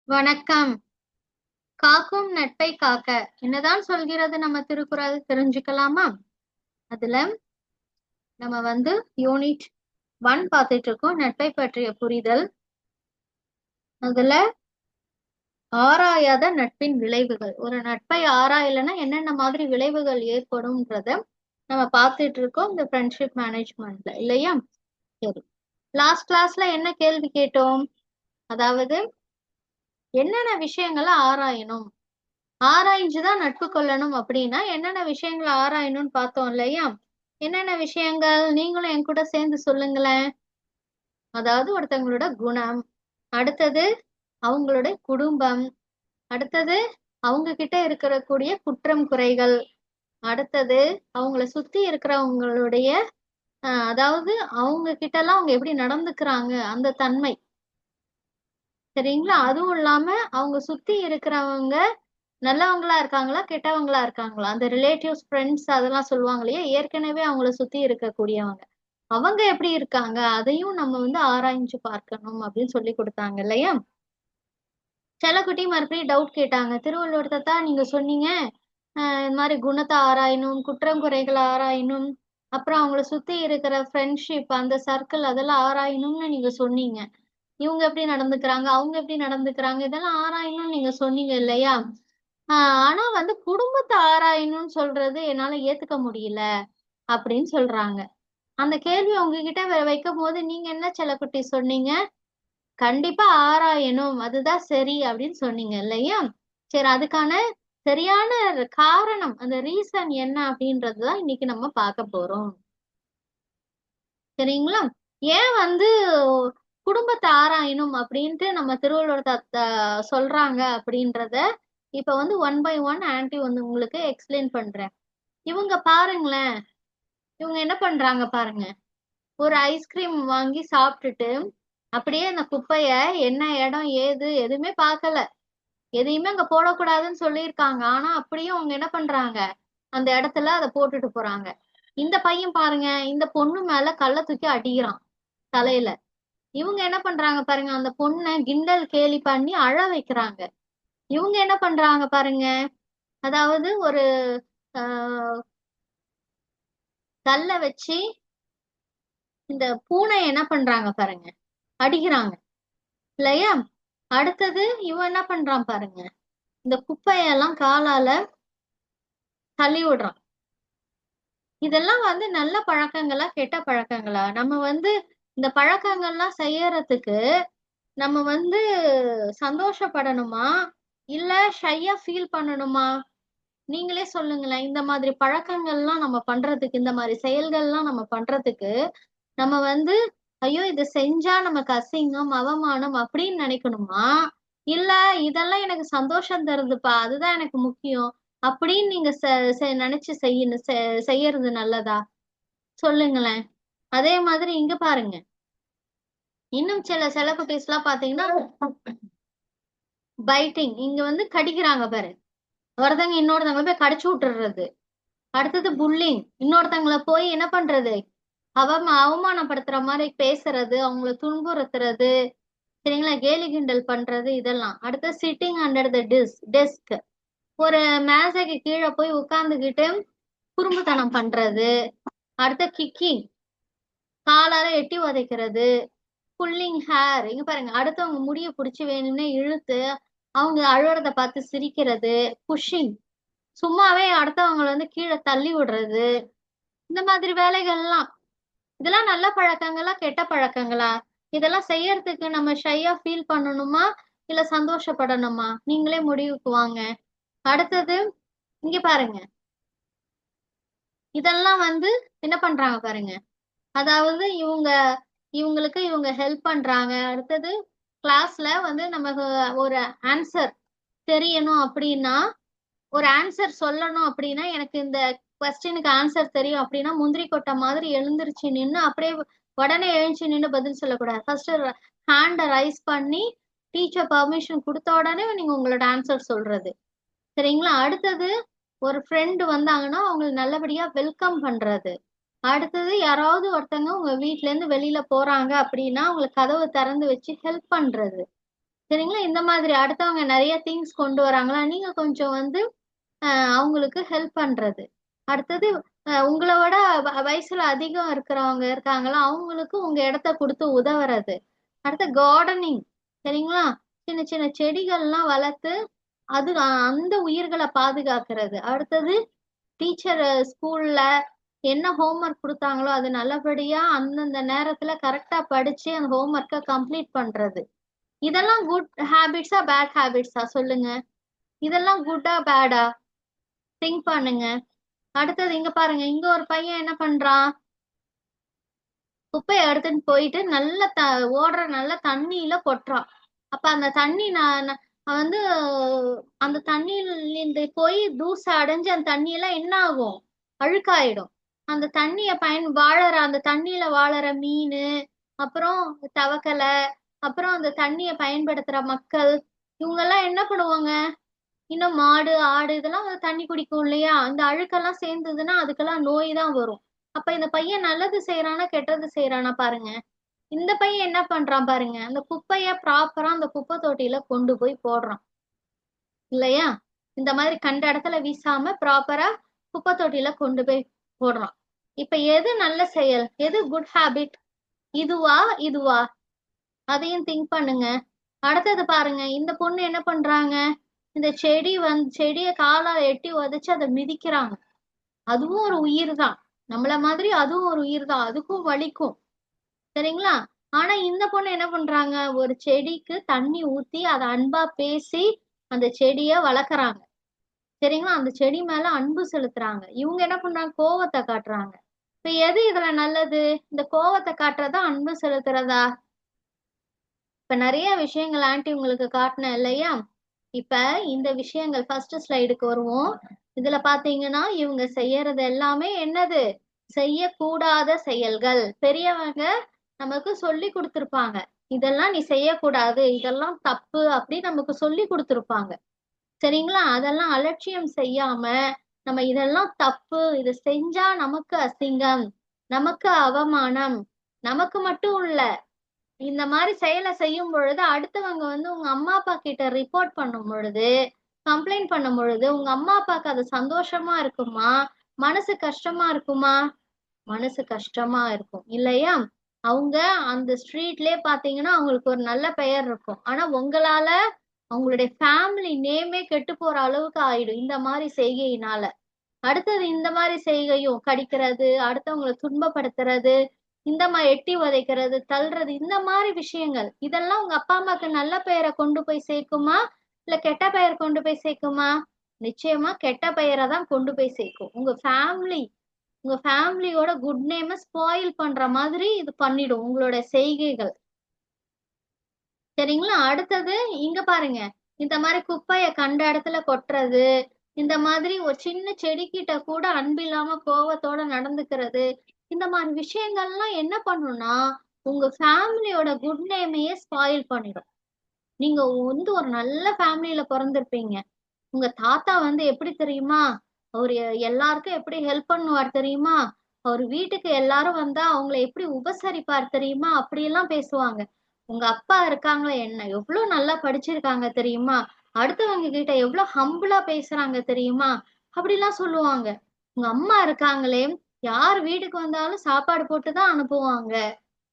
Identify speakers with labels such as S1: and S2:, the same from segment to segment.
S1: வணக்கம். காக்கும் நட்பை காக்க என்னதான் சொல்கிறது நம்ம திருக்குறள் தெரிஞ்சுக்கலாமா? அதுல நம்ம யூனிட் 1 பார்த்துட்டு இருக்கோம். நட்பை பற்றிய புரிதல். அதுல ஆராயாத நட்பின் விளைவுகள். ஒரு நட்பை ஆராயலைன்னா என்னென்ன மாதிரி விளைவுகள் ஏற்படும்ன்றத நம்ம பார்த்துட்டு இருக்கோம் இந்த ஃப்ரெண்ட்ஷிப் மேனேஜ்மெண்ட்ல, இல்லையா? சரி. லாஸ்ட் கிளாஸ்ல என்ன கேள்வி கேட்டோம்? அதாவது என்னென்ன விஷயங்களை ஆராயணும், ஆராய்ஞ்சுதான் நட்பு கொள்ளணும் அப்படின்னா என்னென்ன விஷயங்களை ஆராயணும்னு பார்த்தோம் இல்லையா? என்னென்ன விஷயங்கள் நீங்களும் என் கூட சேர்ந்து சொல்லுங்களேன். அதாவது ஒருத்தவங்களோட குணம், அடுத்தது அவங்களுடைய குடும்பம், அடுத்தது அவங்க கிட்ட இருக்கக்கூடிய குற்றம் குறைகள், அடுத்தது அவங்கள சுத்தி இருக்கிறவங்களுடைய அதாவது அவங்க கிட்ட எல்லாம் அவங்க எப்படி நடந்துக்கிறாங்க அந்த தன்மை, சரிங்களா? அதுவும் இல்லாம அவங்க சுத்தி இருக்கிறவங்க நல்லவங்களா இருக்காங்களா கெட்டவங்களா இருக்காங்களா, அந்த ரிலேட்டிவ்ஸ் ஃப்ரெண்ட்ஸ் அதெல்லாம் சொல்லுவாங்க இல்லையா, ஏற்கனவே அவங்கள சுத்தி இருக்கக்கூடியவங்க அவங்க எப்படி இருக்காங்க அதையும் நம்ம ஆராய்ஞ்சு பார்க்கணும் அப்படின்னு சொல்லி கொடுத்தாங்க இல்லையா? செல்லக்குட்டி மறுபடியும் டவுட் கேட்டாங்க. திருவள்ளுவர் தாத்தா நீங்க சொன்னீங்க இந்த மாதிரி குணத்தை ஆராயணும், குற்றம் குறைகளை ஆராயணும், அப்புறம் அவங்கள சுத்தி இருக்கிற ஃப்ரெண்ட்ஷிப் அந்த சர்க்கிள் அதெல்லாம் ஆராயணும்னு நீங்க சொன்னீங்க. இவங்க எப்படி நடந்துக்கிறாங்க அவங்க எப்படி நடந்துக்கிறாங்க இதெல்லாம் ஆராயணும்னு நீங்க சொன்னீங்க இல்லையா? ஆனா குடும்பத்தை ஆராயணும்னு சொல்றது என்னால ஏத்துக்க முடியல அப்படின்னு சொல்றாங்க. அந்த கேள்வி உங்ககிட்ட வைக்கும் போது நீங்க என்ன செல்லக்குட்டி சொன்னீங்க? கண்டிப்பா ஆராயணும், அதுதான் சரி அப்படின்னு சொன்னீங்க இல்லையா? சரி, அதுக்கான சரியான காரணம், அந்த ரீசன் என்ன அப்படின்றதுதான் இன்னைக்கு நம்ம பார்க்க போறோம். சரிங்களா? ஏன் குடும்பத்தை ஆராயணும் அப்படின்ட்டு நம்ம திருவள்ளுவர் சொல்றாங்க அப்படின்றத இப்ப 1 by 1 ஆன்டி உங்களுக்கு எக்ஸ்பிளைன் பண்றேன். இவங்க பாருங்களேன், இவங்க என்ன பண்றாங்க பாருங்க. ஒரு ஐஸ்கிரீம் வாங்கி சாப்பிட்டுட்டு அப்படியே அந்த குப்பைய என்ன இடம் ஏது எதுவுமே பார்க்கல, எதையுமே அங்க போடக்கூடாதுன்னு சொல்லியிருக்காங்க. ஆனா அப்படியும் அவங்க என்ன பண்றாங்க, அந்த இடத்துல அதை போட்டுட்டு போறாங்க. இந்த பையன் பாருங்க, இந்த பொண்ணு மேல கல்ல தூக்கி அடிக்கிறான் தலையில. இவங்க என்ன பண்றாங்க பாருங்க, அந்த பொண்ணை கிண்டல் கேலி பண்ணி அழ வைக்கிறாங்க. இவங்க என்ன பண்றாங்க பாருங்க, அதாவது ஒரு ஆஹ் கல்ல வச்சு இந்த பூனை என்ன பண்றாங்க பாருங்க, அடிக்கிறாங்க இல்லையா? அடுத்தது இவன் என்ன பண்றான் பாருங்க, இந்த குப்பையெல்லாம் காலால தள்ளி விடுறான். இதெல்லாம் நல்ல பழக்கங்களா கெட்ட பழக்கங்களா? நம்ம இந்த பழக்கங்கள்லாம் செய்யறதுக்கு நம்ம சந்தோஷப்படணுமா இல்ல ஷையா ஃபீல் பண்ணணுமா? நீங்களே சொல்லுங்களேன். இந்த மாதிரி பழக்கங்கள்லாம் நம்ம பண்றதுக்கு, இந்த மாதிரி செயல்கள்லாம் நம்ம பண்றதுக்கு நம்ம ஐயோ இதை செஞ்சா நமக்கு அசிங்கம் அவமானம் அப்படின்னு நினைக்கணுமா, இல்ல இதெல்லாம் எனக்கு சந்தோஷம் தருதுப்பா அதுதான் எனக்கு முக்கியம் அப்படின்னு நீங்க நினைச்சு செய்யணும் செய்யறது நல்லதா? சொல்லுங்களேன். அதே மாதிரி இங்க பாருங்க, இன்னும் சில செலிபிரிட்டிஸ் எல்லாம் பாத்தீங்கன்னா பைட்டிங், இங்க கடிக்கிறாங்க பாரு, ஒருத்தங்க இன்னொருத்தவங்க போய் கடிச்சு விட்டுறது. அடுத்தது புல்லிங், இன்னொருத்தவங்களை போய் என்ன பண்றது, அவமானப்படுத்துற மாதிரி பேசுறது, அவங்கள துன்புறுத்துறது, சரிங்களா, கேலி கிண்டல் பண்றது இதெல்லாம். அடுத்து சிட்டிங் அண்டர் த டெஸ்க், ஒரு மேசைக்கு கீழே போய் உட்கார்ந்துகிட்டு குறும்புத்தனம் பண்றது. அடுத்த கிக்கிங், காலால எட்டி உதைக்கிறது. புல்லிங் ஹேர், இங்க பாருங்க, அடுத்தவங்க முடிய பிடிச்சி வேணும்னே இழுத்து அவங்க அழுறத பார்த்து சிரிக்கிறது. புஷிங், சும்மாவே அடுத்தவங்களை கீழே தள்ளி விடுறது. இந்த மாதிரி வேலைகள்லாம், இதெல்லாம் நல்ல பழக்கங்களா கெட்ட பழக்கங்களா? இதெல்லாம் செய்யறதுக்கு நம்ம ஷையா ஃபீல் பண்ணணுமா இல்ல சந்தோஷப்படணுமா? நீங்களே முடிவுக்கு வாங்க. அடுத்தது இங்க பாருங்க, இதெல்லாம் என்ன பண்றாங்க பாருங்க, அதாவது இவங்களுக்கு இவங்க ஹெல்ப் பண்றாங்க. அடுத்தது கிளாஸ்ல நமக்கு ஒரு ஆன்சர் தெரியணும் அப்படின்னா, ஒரு ஆன்சர் சொல்லணும் அப்படின்னா, எனக்கு இந்த கொஸ்டினுக்கு ஆன்சர் தெரியும் அப்படின்னா முந்திரி கொட்டை மாதிரி எழுந்திருச்சு நின்று அப்படியே உடனே எழுந்துச்சு நின்று பதில் சொல்லக்கூடாது. ஃபர்ஸ்ட் ஹேண்டை ரைஸ் பண்ணி டீச்சர் பர்மிஷன் கொடுத்த உடனே நீங்க உங்களோட ஆன்சர் சொல்றது, சரிங்களா? அடுத்தது ஒரு ஃப்ரெண்டு வந்தாங்கன்னா அவங்களை நல்லபடியா வெல்கம் பண்றது. அடுத்தது யாராவது ஒருத்தங்க உங்க வீட்ல இருந்து வெளியில போறாங்க அப்படின்னா அவங்களுக்கு கதவு திறந்து வச்சு ஹெல்ப் பண்றது. சரிங்களா? இந்த மாதிரி அடுத்தவங்க நிறைய திங்ஸ் கொண்டு வராங்களா, நீங்க கொஞ்சம் வந்து அவங்களுக்கு ஹெல்ப் பண்றது. அடுத்தது உங்களை விட வயசுல அதிகம் இருக்கிறவங்க இருக்காங்களா, அவங்களுக்கு உங்க இடத்த கொடுத்து உதவுறது. அடுத்து கார்டனிங். சரிங்களா? சின்ன சின்ன செடிகள்லாம் வளர்த்து அது அந்த உயிர்களை பாதுகாக்கிறது. அடுத்தது டீச்சர் ஸ்கூல்ல என்ன ஹோம்ஒர்க் கொடுத்தாங்களோ அது நல்லபடியா அந்தந்த நேரத்துல கரெக்டா படிச்சு அந்த ஹோம்ஒர்க்கை கம்ப்ளீட் பண்றது. இதெல்லாம் குட் ஹேபிட்ஸா பேட் ஹேபிட்ஸா சொல்லுங்க. இதெல்லாம் குட்டா பேடா? திங்க் பண்ணுங்க. அடுத்தது இங்க பாருங்க, இங்க ஒரு பையன் என்ன பண்றான், குப்பையை எடுத்துட்டு போயிட்டு நல்ல ஓடுற நல்ல தண்ணியில கொட்டுறான். அப்ப அந்த தண்ணி நான் வந்து அந்த தண்ணியில போய் தூசை அடைஞ்சு அந்த தண்ணியெல்லாம் என்ன ஆகும், அழுக்காயிடும். அந்த தண்ணிய வாழற அந்த தண்ணியில வாழற மீன், அப்புறம் தவக்கலை, அப்புறம் அந்த தண்ணிய பயன்படுத்துற மக்கள், இவங்க எல்லாம் என்ன பண்ணுவாங்க, இன்னும் மாடு ஆடு இதெல்லாம் வந்து தண்ணி குடிக்கும் இல்லையா, அந்த அழுக்கெல்லாம் சேர்ந்ததுன்னா அதுக்கெல்லாம் நோய் தான் வரும். அப்ப இந்த பையன் நல்லது செய்யறானா கெட்டது செய்யறானா பாருங்க. இந்த பையன் என்ன பண்றான் பாருங்க, அந்த குப்பைய ப்ராப்பரா அந்த குப்பை தொட்டியில கொண்டு போய் போடுறான் இல்லையா. இந்த மாதிரி கண்ட இடத்துல வீசாம ப்ராப்பரா குப்பை தொட்டியில கொண்டு போய் போடுறான். இப்ப எது நல்ல செயல், எது குட் ஹேபிட், இதுவா இதுவா? அதையும் திங்க் பண்ணுங்க. அடுத்தது பாருங்க, இந்த பொண்ணு என்ன பண்றாங்க, இந்த செடியை காலால எட்டி உதைச்சு அதை மிதிக்கிறாங்க. அதுவும் ஒரு உயிர் தான், நம்மள மாதிரி அதுவும் ஒரு உயிர் தான், அதுக்கும் வலிக்கும். சரிங்களா? ஆனா இந்த பொண்ணு என்ன பண்றாங்க, ஒரு செடிக்கு தண்ணி ஊத்தி அதை அன்பா பேசி அந்த செடிய வளர்க்குறாங்க. சரிங்களா? அந்த செடி மேல அன்பு செலுத்துறாங்க. இவங்க என்ன பண்றாங்க, கோவத்தை காட்டுறாங்க. இப்ப எது இதுல நல்லது, இந்த கோவத்தை காட்டுறதா அன்பு செலுத்துறதா? இப்ப நிறைய விஷயங்கள் ஆன்ட்டி உங்களுக்கு காட்டினேன் இல்லையா. இப்ப இந்த விஷயங்கள் ஃபர்ஸ்ட் ஸ்லைடுக்கு வருவோம். இதுல பாத்தீங்கன்னா இவங்க செய்யறது எல்லாமே என்னது, செய்யக்கூடாத செயல்கள். பெரியவங்க நமக்கு சொல்லி கொடுத்திருப்பாங்க, இதெல்லாம் நீ செய்யக்கூடாது, இதெல்லாம் தப்பு அப்படி நமக்கு சொல்லி கொடுத்திருப்பாங்க. சரிங்களா? அதெல்லாம் அலட்சியம் செய்யாம நம்ம இதெல்லாம் தப்பு, இது செஞ்சா நமக்கு அசிங்கம், நமக்கு அவமானம், நமக்கு மட்டும் இல்ல, இந்த மாதிரி செயலை செய்யும் பொழுது அடுத்தவங்க வந்து உங்க அம்மா அப்பா கிட்ட ரிப்போர்ட் பண்ணும் பொழுது, கம்ப்ளைண்ட் பண்ணும் பொழுது உங்க அம்மா அப்பாக்கு அது சந்தோஷமா இருக்குமா, மனசு கஷ்டமா இருக்குமா? மனசு கஷ்டமா இருக்கும் இல்லையா. அவங்க அந்த ஸ்ட்ரீட்லயே பாத்தீங்கன்னா அவங்களுக்கு ஒரு நல்ல பெயர் இருக்கும், ஆனா உங்களால அவங்களுடைய ஃபேமிலி நேமே கெட்டு போற அளவுக்கு ஆயிடும் இந்த மாதிரி செய்கையினால. அடுத்தது இந்த மாதிரி செய்கையும், கடிக்கிறது, அடுத்தவங்களை துன்பப்படுத்துறது, இந்த மாதிரி எட்டி உதைக்கிறது, தள்ளுறது, இந்த மாதிரி விஷயங்கள், இதெல்லாம் உங்க அப்பா அம்மாக்கு நல்ல பெயரை கொண்டு போய் சேர்க்குமா, இல்ல கெட்ட பெயர் கொண்டு போய் சேர்க்குமா? நிச்சயமா கெட்ட பெயரை தான் கொண்டு போய் சேர்க்கும். உங்க ஃபேமிலியோட குட் நேம ஸ்பாயில் பண்ற மாதிரி இது பண்ணிடும் உங்களோட செய்கைகள். சரிங்களா? அடுத்தது இங்க பாருங்க, இந்த மாதிரி குப்பைய கண்ட இடத்துல கொட்டுறது, இந்த மாதிரி ஒரு சின்ன செடிக்கிட்ட கூட அன்பில்லாம கோவத்தோட நடந்துக்கிறது, இந்த மாதிரி விஷயங்கள்லாம் என்ன பண்ணும்னா உங்க ஃபேமிலியோட குட் நேமையே ஸ்பாயில் பண்ணிடும். நீங்க வந்து ஒரு நல்ல ஃபேமிலியில பிறந்திருப்பீங்க. உங்க தாத்தா வந்து எப்படி தெரியுமா, அவரு எல்லாருக்கும் எப்படி ஹெல்ப் பண்ணுவார் தெரியுமா, அவர் வீட்டுக்கு எல்லாரும் வந்தா அவங்கள எப்படி உபசரிப்பார் தெரியுமா, அப்படியெல்லாம் பேசுவாங்க. உங்க அப்பா இருக்காங்களே என்ன எவ்வளவு நல்லா படிச்சிருக்காங்க தெரியுமா, அடுத்தவங்க கிட்ட எவ்வளவு ஹம்பிளா பேசுறாங்க தெரியுமா, அப்படிலாம் சொல்லுவாங்க. உங்க அம்மா இருக்காங்களே, யார் வீட்டுக்கு வந்தாலும் சாப்பாடு போட்டுதான் அனுப்புவாங்க,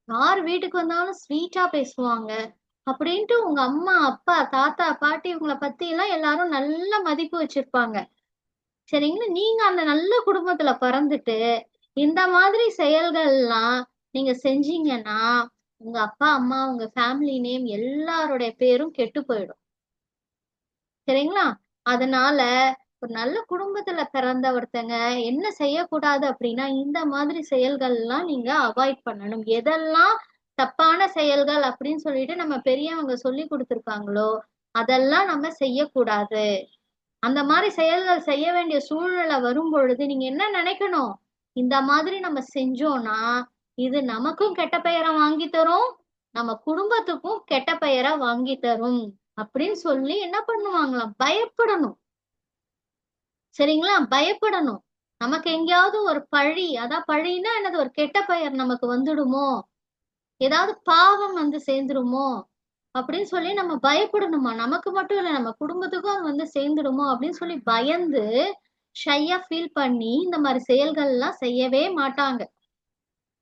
S1: யார் வீட்டுக்கு வந்தாலும் ஸ்வீட்டா பேசுவாங்க அப்படின்ட்டு உங்க அம்மா அப்பா தாத்தா பாட்டி இவங்களை பத்தி எல்லாம் எல்லாரும் நல்ல மதிப்பு வச்சிருப்பாங்க. சரிங்களா? நீங்க அந்த நல்ல குடும்பத்துல பிறந்துட்டு இந்த மாதிரி செயல்கள்லாம் நீங்க செஞ்சீங்கன்னா உங்க அப்பா அம்மா உங்க ஃபேமிலி நேம் எல்லாருடைய பேரும் கெட்டு போயிடும். சரிங்களா? அதனால ஒரு நல்ல குடும்பத்துல பிறந்த ஒருத்தங்க என்ன செய்யக்கூடாது அப்படின்னா இந்த மாதிரி செயல்கள் எல்லாம் நீங்க அவாய்ட் பண்ணணும். எதெல்லாம் தப்பான செயல்கள் அப்படின்னு சொல்லிட்டு நம்ம பெரியவங்க சொல்லி கொடுத்துருக்காங்களோ அதெல்லாம் நம்ம செய்யக்கூடாது. அந்த மாதிரி செயல்கள் செய்ய வேண்டிய சூழ்நிலை வரும் பொழுது நீங்க என்ன நினைக்கணும், இந்த மாதிரி நம்ம செஞ்சோம்னா இது நமக்கும் கெட்ட பெயரை வாங்கி தரும், நம்ம குடும்பத்துக்கும் கெட்ட பெயரை வாங்கி தரும் அப்படின்னு சொல்லி என்ன பண்ணுவாங்களாம், பயப்படணும். சரிங்களா? பயப்படணும். நமக்கு எங்கேயாவது ஒரு பழி, அதான் பழின்னா என்னது, ஒரு கெட்ட பெயர் நமக்கு வந்துடுமோ, ஏதாவது பாவம் வந்து சேர்ந்துருமோ அப்படின்னு சொல்லி நம்ம பயப்படணுமா? நமக்கு மட்டும் இல்ல, நம்ம குடும்பத்துக்கும் அது வந்து சேர்ந்துடுமோ அப்படின்னு சொல்லி பயந்து ஷையா ஃபீல் பண்ணி இந்த மாதிரி செயல்கள் எல்லாம் செய்யவே மாட்டாங்க.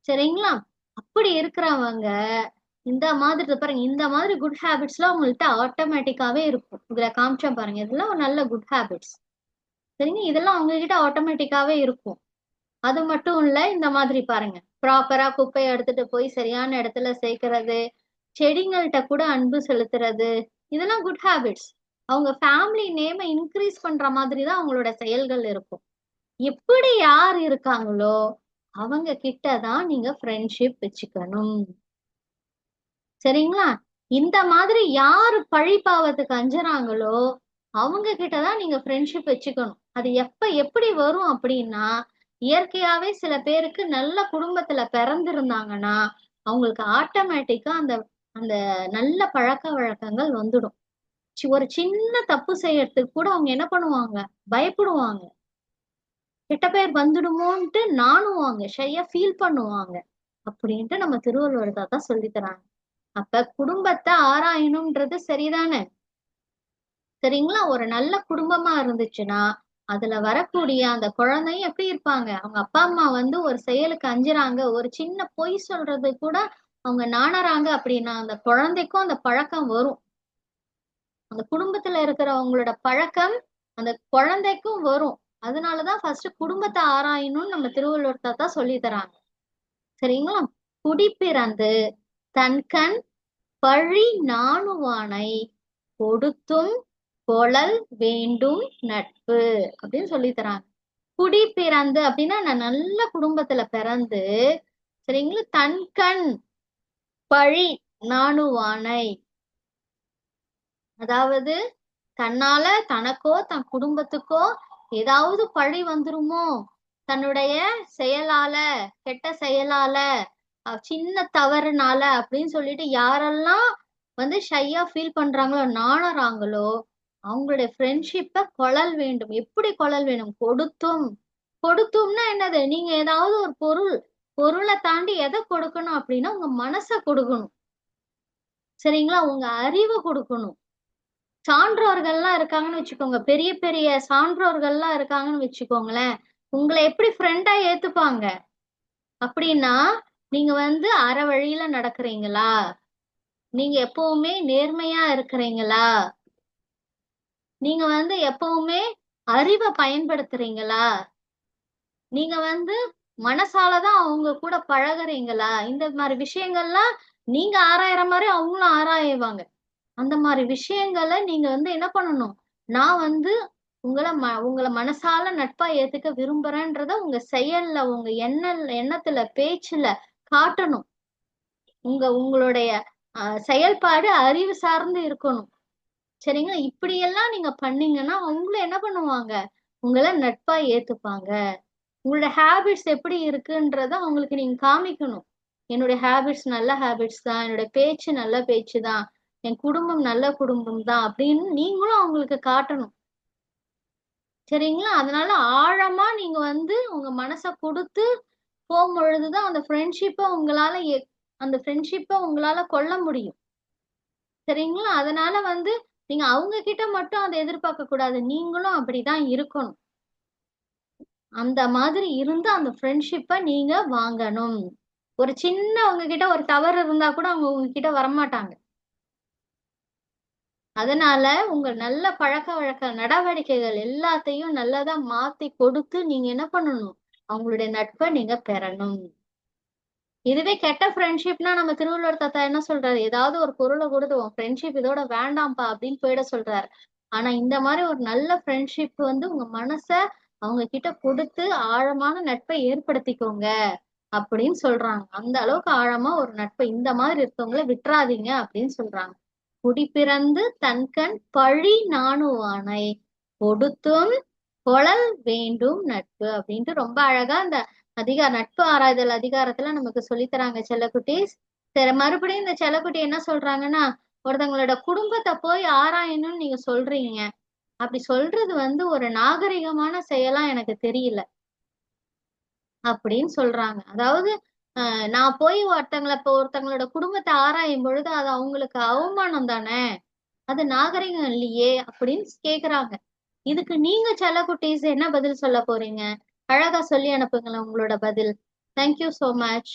S1: சரிங்களா? அப்படி இருக்கிறவங்க இந்த மாதிரி பாருங்க, இந்த மாதிரி குட் ஹேபிட்ஸ் எல்லாம் உங்கள்கிட்ட ஆட்டோமேட்டிக்காவே இருக்கும். இதுல காமிச்சேன் பாருங்க, இதெல்லாம் ஒரு நல்ல குட் ஹேபிட்ஸ். சரிங்க, இதெல்லாம் அவங்க கிட்ட ஆட்டோமேட்டிக்காவே இருக்கும். அது மட்டும் இல்ல, இந்த மாதிரி பாருங்க, ப்ராப்பரா குப்பையை எடுத்துட்டு போய் சரியான இடத்துல சேர்க்கறது, செடிங்கள்கிட்ட கூட அன்பு செலுத்துறது, இதெல்லாம் குட் ஹேபிட்ஸ். அவங்க ஃபேமிலி நேமை இன்க்ரீஸ் பண்ற மாதிரி தான் அவங்களோட செயல்கள் இருக்கும். எப்படி யார் இருக்காங்களோ அவங்க கிட்ட தான் நீங்க ஃப்ரெண்ட்ஷிப் வச்சுக்கணும். சரிங்களா? இந்த மாதிரி யாரு பழி பாவத்துக்கு அஞ்சுறாங்களோ அவங்க கிட்டதான் நீங்க ஃப்ரெண்ட்ஷிப் வச்சுக்கணும். அது எப்படி வரும் அப்படின்னா, இயற்கையாவே சில பேருக்கு நல்ல குடும்பத்துல பிறந்திருந்தாங்கன்னா அவங்களுக்கு ஆட்டோமேட்டிக்கா அந்த அந்த நல்ல பழக்க வழக்கங்கள் வந்துடும். ஒரு சின்ன தப்பு செய்யறதுக்கு கூட அவங்க என்ன பண்ணுவாங்க? பயப்படுவாங்க. கெட்ட பேர் வந்துடுமோன்ட்டு நாணுவாங்க, ஷையா ஃபீல் பண்ணுவாங்க அப்படின்ட்டு நம்ம திருவள்ளுவர் தாத்தா சொல்லி தராங்க. அப்ப குடும்பத்தை ஆராயணும்ன்றது சரிதானே? சரிங்களா? ஒரு நல்ல குடும்பமா இருந்துச்சுன்னா அதுல வரக்கூடிய அந்த குழந்தையும் எப்படி இருப்பாங்க? அவங்க அப்பா அம்மா வந்து ஒரு செயலுக்கு அஞ்சுறாங்க, ஒரு சின்ன பொய் சொல்றது கூட அவங்க நாணறாங்க அப்படின்னா அந்த குழந்தைக்கும் அந்த பழக்கம் வரும். அந்த குடும்பத்துல இருக்கிறவங்களோட பழக்கம் அந்த குழந்தைக்கும் வரும். அதனாலதான் ஃபர்ஸ்ட் குடும்பத்தை ஆராயணும்னு நம்ம திருவள்ளுவர் தாத்தா சொல்லி தராங்க. சரிங்களா? குடி பிறந்து தன்கண் பழி நாணுவானை கொடுத்தும் கொளல் வேண்டும் நட்பு அப்படின்னு சொல்லி தராங்க. குடி பிறந்து அப்படின்னா நான் நல்ல குடும்பத்துல பிறந்து, சரிங்களா, தன்கண் பழி நாணுவானை, அதாவது தன்னால தனக்கோ தன் குடும்பத்துக்கோ ஏதாவது பழி வந்துருமோ தன்னுடைய செயலால, கெட்ட செயலால, சின்ன தவறுனால அப்படின்னு சொல்லிட்டு யாரெல்லாம் வந்து ஷையா ஃபீல் பண்றாங்களோ, நாணறாங்களோ அவங்களுடைய ஃப்ரெண்ட்ஷிப்பை கொளல் வேண்டும். எப்படி கொளல் வேணும்? கொடுத்தும். கொடுத்தும்னா என்னது? நீங்க ஏதாவது ஒரு பொருளை தாண்டி எதை கொடுக்கணும் அப்படின்னா உங்க மனசை கொடுக்கணும். சரிங்களா? உங்க அறிவை கொடுக்கணும். சான்றோர்கள்லாம் இருக்காங்கன்னு வச்சுக்கோங்க, பெரிய பெரிய சான்றோர்கள்லாம் இருக்காங்கன்னு வச்சுக்கோங்களேன், உங்களை எப்படி ஃப்ரெண்டா ஏத்துப்பாங்க அப்படின்னா, நீங்க வந்து அற வழியில நடக்கிறீங்களா? நீங்க எப்பவுமே நேர்மையா இருக்கிறீங்களா? நீங்க வந்து எப்பவுமே அறிவை பயன்படுத்துறீங்களா? நீங்க வந்து மனசாலதான் அவங்க கூட பழகுறீங்களா? இந்த மாதிரி விஷயங்கள்லாம் நீங்க ஆராயற மாதிரி அவங்களும் ஆராயுவாங்க. அந்த மாதிரி விஷயங்களை நீங்க வந்து என்ன பண்ணணும்? நான் வந்து உங்களை மனசால நட்பா ஏத்துக்க விரும்புறேன்றத உங்க செயல்ல, உங்க எண்ணத்துல, பேச்சுல காட்டணும். உங்களுடைய செயல்பாடு அறிவு சார்ந்து இருக்கணும். சரிங்களா? இப்படியெல்லாம் நீங்க பண்ணீங்கன்னா அவங்களும் என்ன பண்ணுவாங்க? உங்களை நட்பா ஏத்துப்பாங்க. உங்களோட ஹேபிட்ஸ் எப்படி இருக்குன்றத அவங்களுக்கு நீங்க காமிக்கணும். என்னுடைய ஹேபிட்ஸ் நல்ல ஹேபிட்ஸ் தான், என்னோட பேச்சு நல்ல பேச்சு தான், என் குடும்பம் நல்ல குடும்பம் தான் அப்படின்னு நீங்களும் அவங்களுக்கு காட்டணும். சரிங்களா? அதனால ஆழமா நீங்க வந்து உங்க மனசை கொடுத்து போகும்பொழுதுதான் அந்த ஃப்ரெண்ட்ஷிப்பை உங்களால கொள்ள முடியும். சரிங்களா? அதனால வந்து நீங்க அவங்க கிட்ட மட்டும் அதை எதிர்பார்க்க கூடாது, நீங்களும் அப்படிதான் இருக்கணும். அந்த மாதிரி இருந்து அந்த ஃப்ரெண்ட்ஷிப்பை நீங்க வாங்கணும். ஒரு சின்ன உங்ககிட்ட ஒரு தவறு இருந்தா கூட அவங்க உங்ககிட்ட வரமாட்டாங்க. அதனால உங்க நல்ல பழக்க வழக்க நடவடிக்கைகள் எல்லாத்தையும் நல்லதா மாத்தி கொடுத்து நீங்க என்ன பண்ணணும்? அவங்களுடைய நட்பை நீங்க பெறணும். இதுவே கெட்ட ஃப்ரெண்ட்ஷிப்னா நம்ம திருவள்ளுவர் தாத்தா என்ன சொல்றாரு? ஏதாவது ஒரு பொருளை கொடுத்து உன் ஃப்ரெண்ட்ஷிப் இதோட வேண்டாம்ப்பா அப்படின்னு போயிட சொல்றாரு. ஆனா இந்த மாதிரி ஒரு நல்ல ஃப்ரெண்ட்ஷிப் வந்து உங்க மனச அவங்க கிட்ட கொடுத்து ஆழமான நட்பை ஏற்படுத்திக்கோங்க அப்படின்னு சொல்றாங்க. அந்த அளவுக்கு ஆழமா ஒரு நட்பை இந்த மாதிரி இருக்கவங்களை விட்டுறாதீங்க அப்படின்னு சொல்றாங்க. குடி பிறந்து தன்கண் பழி நாணுவானை கொடுத்தும் கொளல் வேண்டும் நட்பு அப்படின்ட்டு ரொம்ப அழகா அந்த நட்பு ஆராய்தல் அதிகாரத்துல நமக்கு சொல்லித்தராங்க செல்லக்குட்டீஸ். சரி, மறுபடியும் இந்த செல்லக்குட்டி என்ன சொல்றாங்கன்னா, ஒருத்தவங்களோட குடும்பத்தை போய் ஆராயணும்னு நீங்க சொல்றீங்க, அப்படி சொல்றது வந்து ஒரு நாகரிகமான செயலா எனக்கு தெரியல அப்படின்னு சொல்றாங்க. அதாவது நான் போய் ஒருத்தங்களோட குடும்பத்தை ஆராயும் பொழுது அது அவங்களுக்கு அவமானம் தானே, அது நாகரிகம் இல்லையே அப்படின்னு கேக்குறாங்க. இதுக்கு நீங்க செல்லக்குட்டீஸ் என்ன பதில் சொல்ல போறீங்க? அழகா சொல்லி அனுப்புங்களேன் உங்களோட பதில். Thank you so much.